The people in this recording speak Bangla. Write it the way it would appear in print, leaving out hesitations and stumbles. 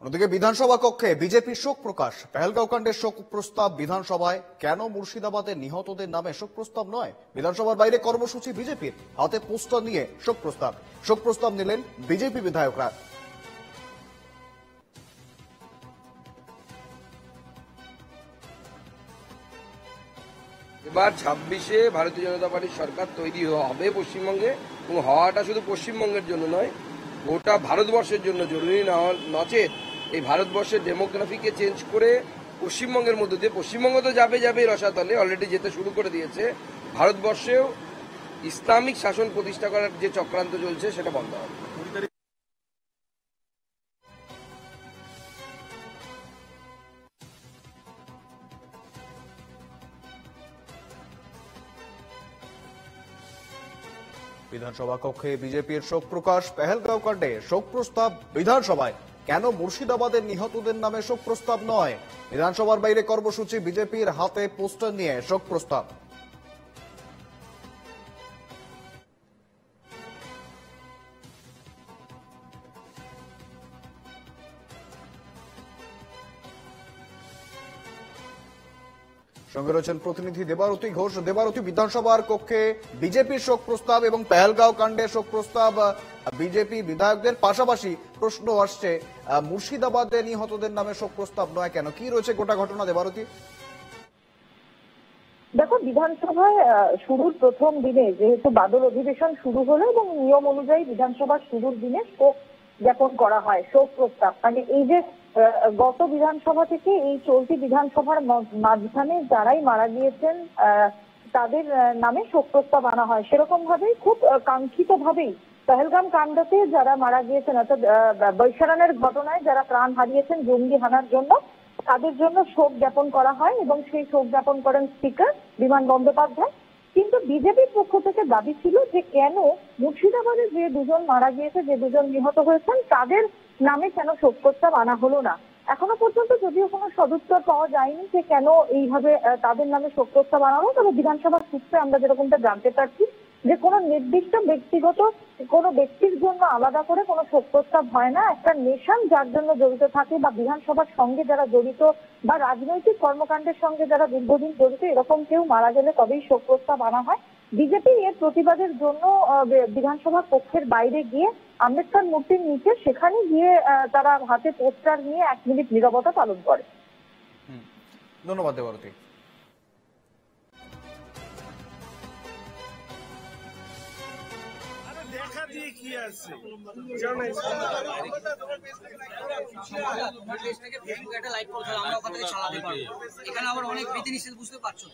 অন্যদিকে বিধানসভা কক্ষে বিজেপির শোক প্রকাশ। পেহেলগাঁও কাণ্ডের শোক প্রস্তাব বিধানসভায়। কেন মুর্শিদাবাদের নিহতদের নামে শোক প্রস্তাব নয়? বিধানসভার বাইরে কর্মসূচি বিজেপির, হাতে পোস্টার নিয়ে শোক প্রস্তাব। শোক প্রস্তাব নিলেন বিজেপি বিধায়করা। এবার 26-এ ভারতীয় জনতা পার্টির সরকার তৈরি হবে পশ্চিমবঙ্গে, এবং হওয়াটা শুধু পশ্চিমবঙ্গের জন্য নয়, গোটা ভারতবর্ষের জন্য জরুরি। নচেত এই ভারতবর্ষের ডেমোগ্রাফিকে চেঞ্জ করে পশ্চিমবঙ্গের মধ্যে দিয়ে, পশ্চিমবঙ্গ তো যাবে রসাতলে, অলরেডি যেতে শুরু করে দিয়েছে, ভারতবর্ষেও ইসলামিক শাসন প্রতিষ্ঠা করার যে চক্রান্ত চলছে সেটা বন্ধ হবে। বিধানসভা কক্ষে বিজেপির শোক প্রকাশ। পেহেলগাঁও কাণ্ডে শোক প্রস্তাব বিধানসভায়। কেন মুর্শিদাবাদের নিহতদের নামে শোক প্রস্তাব নয়? বিধানসভার বাইরে কর্মসূচি বিজেপির, হাতে পোস্টার নিয়ে শোক প্রস্তাব। সঙ্গে রয়েছেন প্রতিনিধি দেবারতী ঘোষ। দেবারতী, বিধানসভার কক্ষে বিজেপির শোক প্রস্তাব এবং পেহেলগাঁও কাণ্ডে শোক প্রস্তাব বিজেপি বিধায়কদের, পাশাপাশি প্রশ্ন আসছে মুর্শিদাবাদে নিহতদের নামে শোক প্রস্তাব নয় কেন? কি রয়েছে গোটা ঘটনা, দেবারতী? দেখো, বিধানসভায় শুরুর প্রথম দিনে যেহেতু বাদল অধিবেশন শুরু হলো এবং নিয়ম অনুযায়ী বিধানসভার শুরুর দিনে শোক জ্ঞাপন করা হয়, শোক প্রস্তাব। মানে এই যে গত বিধানসভা থেকে এই চলতি বিধানসভার মাঝখানে যারাই মারা গিয়েছেন তাদের নামে শোক প্রস্তাব আনা হয়। সেরকম ভাবেই খুব কাঙ্ক্ষিত ভাবেই পেহেলগাম কাণ্ডতে যারা মারা গিয়েছেন, অর্থাৎ বৈশারণের ঘটনায় যারা প্রাণ হারিয়েছেন জঙ্গি হানার জন্য, তাদের জন্য শোক জ্ঞাপন করা হয় এবং সেই শোক জ্ঞাপন করেন স্পিকার বিমান বন্দ্যোপাধ্যায়। কিন্তু বিজেপির পক্ষ থেকে দাবি ছিল যে কেন মুর্শিদাবাদে যে দুজন মারা গিয়েছে, যে দুজন নিহত হয়েছেন, তাদের নামে কেন শোক প্রস্তাব আনা হলো না। এখনো পর্যন্ত যদিও কোনো সদুত্তর পাওয়া যায়নি যে কেন এইভাবে তাদের নামে শোক প্রস্তাব আনা হলো, তবে বিধানসভার সূত্রে আমরা যেরকমটা জানতে পারছি যে কোনো নির্দিষ্ট ব্যক্তিগত কোনো ব্যক্তির জন্য আলাদা করে কোনো শোক প্রস্তাব হয় না। একটা নেশন যার জন্য জড়িত থাকে বা বিধানসভার সঙ্গে যারা জড়িত বা রাজনৈতিক কর্মকাণ্ডের সঙ্গে যারা দীর্ঘদিন জড়িত, এরকম কেউ মারা গেলে তবেই শোক প্রস্তাব আনা হয়। বিজেপি এর প্রতিবাদের জন্য বিধানসভার কক্ষের বাইরে গিয়ে আম্বেদকর মূর্তির নিচে সেখানে গিয়ে তারা হাতে পোস্টার নিয়ে 1 মিনিট নীরবতা পালন করে। ধন্যবাদ দেবারতী। দেখা দিয়ে কি আছে এখানে আবার অনেক বিধিনিষেধ, বুঝতে পারছো।